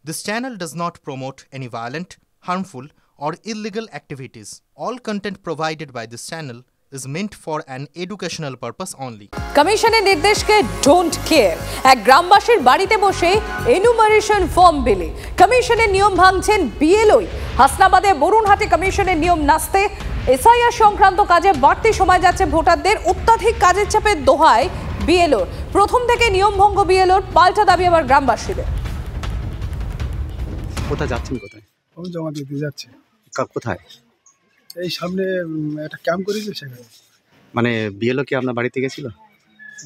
This channel does not promote any violent, harmful, or illegal activities. All content provided by this channel is meant for an educational purpose only. কমিশনের নির্দেশকে don't care এক গ্রামবাসীর বাড়িতে বসে enumeration form বিলি কমিশনের নিয়ম ভাঙছেন বিএলওই হাসনাবাদে বরুণহাটে কমিশনের নিয়ম নাস্তে এসআইআর সংক্রান্ত কাজে বাড়তি সময় যাচ্ছে ভোটারদের অত্যাধিক কাজের চাপে দোহায় বিএলওর প্রথম থেকে নিয়ম ভঙ্গ বিএলওর পাল্টা দাবি আবার গ্রামবাসীদের। কোথায় যাচ্ছেন? কোথায়? আমি জমা দিতে যাচ্ছি। কোথায়? এই সামনে একটা ক্যাম্প করেছে সেখানে। মানে বিএলও কি আপনার বাড়িতে গেছিল?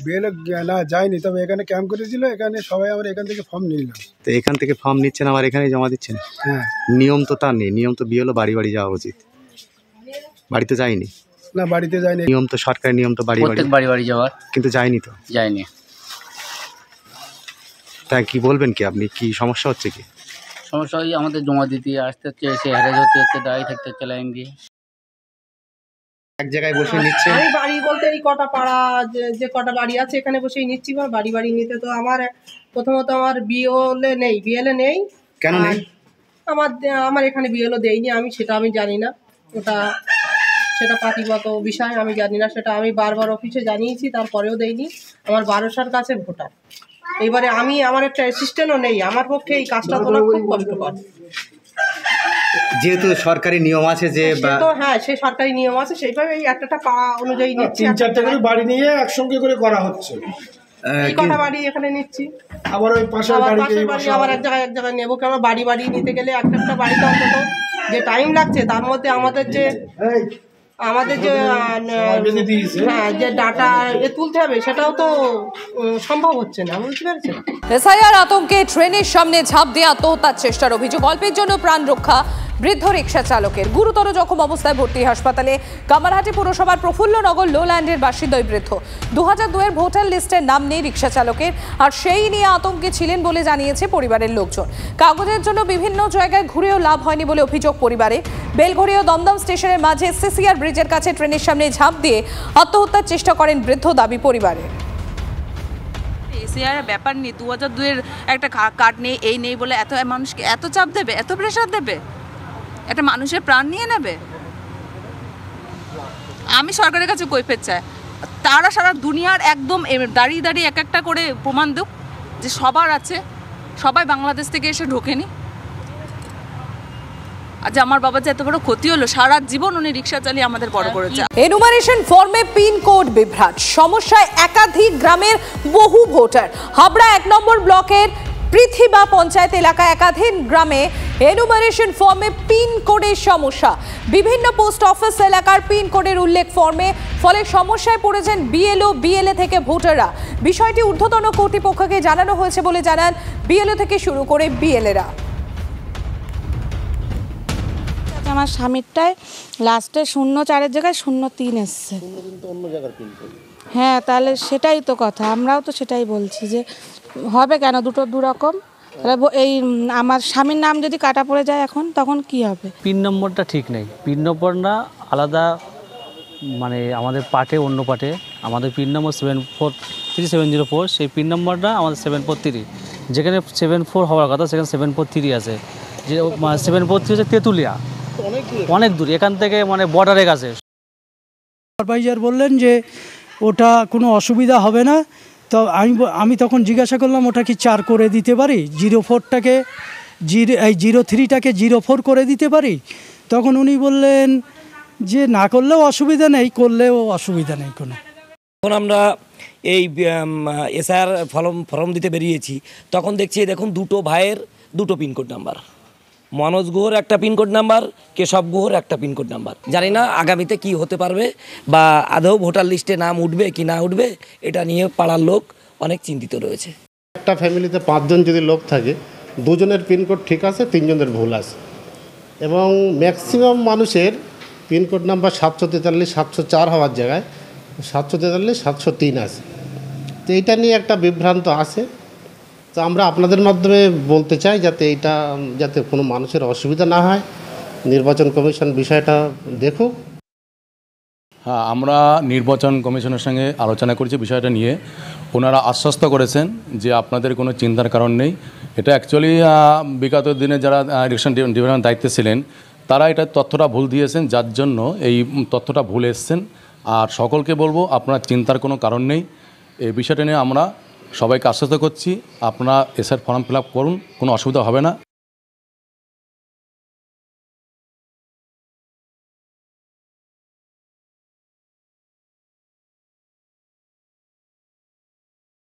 বিএলও না যায়নি, তবে এখানে ক্যাম্প করেছিল, এখানে সবাই আমরা এখান থেকে ফর্ম নিয়ে নিলাম। তো এখান থেকে ফর্ম নিচ্ছেন আবার এখানে জমা দিচ্ছেন? হ্যাঁ। নিয়ম তো তার নেই, নিয়ম তো বিএলও বাড়ি বাড়ি যাওয়া উচিত। বাড়িতে যায়নি? না, বাড়িতে যায়নি। নিয়ম তো সরকারি নিয়ম তো বাড়ি বাড়ি যাওয়ার, কিন্তু যায়নি তো। যায়নি। তাই কি বলবেন কি আপনি, কি সমস্যা হচ্ছে কি? সমস্যা ওই আমাদের জমা দিতে আসতে হচ্ছে, এসে হ্যারেজ হতে হচ্ছে, দাঁড়িয়ে থাকতে হচ্ছে লাইন দিয়ে। এক জায়গায় বসে নিচ্ছে? আমি বাড়ি বলতে এই কটা পাড়া যে কটা বাড়ি আছে এখানে বসেই নিচ্ছি। বা বাড়ি বাড়ি নিতে তো আমার প্রথমত আমার বিএলএ নেই। কেন নেই? আমার এখানে বিএলও দেয়নি, আমি জানি না। সেটা পার্টিগত বিষয়, আমি জানি না। সেটা আমি বারবার অফিসে জানিয়েছি, তারপরেও দেয়নি। আমার 1200 কাছে ভোটার। এবারে আমার একটা অ্যাসিস্ট্যান্টও নেই, আমার পক্ষে এই কাজটা তোলা খুব কষ্টকর। যেহেতু সরকারি নিয়ম আছে যে হ্যাঁ, সে সরকারি নিয়ম আছে, সেইভাবে এই একটা পাড়া অনুযায়ী নিচ্ছি। 3-4টা করে বাড়ি নিয়ে একসঙ্গে করে করা হচ্ছে। এই কটা বাড়ি এখানে নিচ্ছি, আবার ওই পাশের বাড়ি আবার এক জায়গায় নেবো। কেন বাড়ি নিতে গেলে একটা বাড়িতে অন্তত যে টাইম লাগছে, তার মধ্যে আমাদের যে হ্যাঁ যে ডাটা তুলতে হবে, সেটাও তো সম্ভব হচ্ছে না, বুঝতে পারছেন? এসআইআর আতঙ্কে ট্রেনের সামনে ঝাঁপ দিয়ে আত্মহত্যার চেষ্টার অভিযোগ। অল্পের জন্য প্রাণ রক্ষা বৃদ্ধ রিক্সা চালকের, গুরুতর জখম অবস্থায় ভর্তি হাসপাতালে। কামারহাটি পুরসভার প্রফুল্লনগর লোল্যান্ডের বাসিন্দা ওই বৃদ্ধ। 2002-এর ভোটার লিস্টের নাম নেই রিক্সা চালকের, আর সেই নিয়ে আতঙ্কে ছিলেন বলে জানিয়েছে পরিবারের লোকজন। কাগজের জন্য বিভিন্ন জায়গায় ঘুরেও লাভ হয়নি বলে অভিযোগ পরিবারে। বেলঘড়ি ও দমদম স্টেশনের মাঝে সিসিআর ব্রিজের কাছে ট্রেনের সামনে ঝাঁপ দিয়ে আত্মহত্যার চেষ্টা করেন বৃদ্ধ, দাবি পরিবারের। এসআইআর ব্যাপার নেই, 2002-এর একটা কার্ড নেই, এই নেই বলে এত মানুষকে এত চাপ দেবে, এত প্রেশার দেবে, একটা মানুষের প্রাণ নিয়ে নেবে। আমি সরকারের কাছে কৈফিয়ত চাই, তারা সারা দুনিয়ার একদম দাঁড়িয়ে দাঁড়িয়ে এক একটা করে প্রমাণ দেব যে সবার আছে, সবাই বাংলাদেশ থেকে এসে ঢোকেনি। আজ আমার বাবা যে এত বড় ক্ষতি হলো, সারা জীবন উনি রিক্সা চালিয়ে আমাদের বড় করেছে। এনুমারেশন ফর্মে পিন কোড বিভ্রাট, সমস্যায় একাধিক গ্রামের বহু ভোটার। হাবড়া 1 নম্বর ব্লকের পৃথিবা পঞ্চায়েত এলাকায় একাধিক গ্রামে এনুমারেশন ফর্মে পিন কোডের সমস্যা। বিভিন্ন পোস্ট অফিস এলাকার পিন কোডের উল্লেখ ফর্মে, ফলে সমস্যায় পড়েছেন বিএলও বিএলএ থেকে ভোটাররা। বিষয়টি ঊর্ধ্বতন কর্তৃপক্ষকে জানানো হয়েছে বলে জানান বিএলও থেকে শুরু করে বিএলএরা। আমার স্বামীরটায় লাস্টে 04-এর জায়গায় 03 এসছে। হ্যাঁ, তাহলে সেটাই তো কথা, আমরাও তো সেটাই বলছি যে হবে কেন দুটো দুরকম। এই আমার স্বামীর নাম যদি কাটা পড়ে যায় এখন, তখন কি হবে? পিন নম্বরটা ঠিক নেই, পিন নম্বর না আলাদা, মানে আমাদের পার্টে অন্য পার্টে আমাদের পিন নম্বর 743704, সেই পিন নম্বরটা আমাদের 743, যেখানে 74 হওয়ার কথা সেখানে 743 আছে। যে 743 হচ্ছে তেঁতুলিয়া, অনেক দূর এখান থেকে, মানে বর্ডারের কাছে। সুপারভাইজার বললেন যে ওটা কোনো অসুবিধা হবে না। তো আমি তখন জিজ্ঞাসা করলাম ওটা কি 4 করে দিতে পারি, 04টাকে 03টাকে 04 করে দিতে পারি। তখন উনি বললেন যে না করলেও অসুবিধা নেই, করলেও অসুবিধা নেই কোনো। এখন আমরা এই এসআইআর ফর্ম দিতে বেরিয়েছি, তখন দেখছি দেখুন দুটো ভাইয়ের দুটো পিনকোড নাম্বার, মনোজ গুহর একটা পিনকোড নাম্বার, কেশব গুহর একটা পিনকোড নাম্বার। জানি না আগামীতে কি হতে পারবে, বা আদৌ ভোটার লিস্টে নাম উঠবে কি না উঠবে, এটা নিয়ে পাড়ার লোক অনেক চিন্তিত রয়েছে। একটা ফ্যামিলিতে 5 জন যদি লোক থাকে, 2 জনের পিনকোড ঠিক আছে, 3 জনের ভুল আছে। এবং ম্যাক্সিমাম মানুষের পিনকোড নাম্বার 743 704 হওয়ার জায়গায় 743 703 আছে। তো এইটা নিয়ে একটা বিভ্রান্ত আছে। তো আমরা আপনাদের মাধ্যমে বলতে চাই যাতে কোনো মানুষের অসুবিধা না হয়, নির্বাচন কমিশন বিষয়টা দেখুক। হ্যাঁ, আমরা নির্বাচন কমিশনের সঙ্গে আলোচনা করেছি বিষয়টা নিয়ে। ওনারা আশ্বস্ত করেছেন যে আপনাদের কোনো চিন্তার কারণ নেই, এটা অ্যাকচুয়ালি বিগত দিনে যারা ইলেকশন ডিপার্টমেন্ট দায়িত্বে ছিলেন তারা এটা তথ্যটা ভুল দিয়েছেন, যার জন্য এই তথ্যটা ভুল এসছেন। আর সকলকে বলবো আপনার চিন্তার কোনো কারণ নেই, এই বিষয়টা নিয়ে আমরা সবাইকে আশ্বস্ত করছি, আপনারা এসআর ফর্ম ফিল আপ করুন, কোনো অসুবিধা হবে না।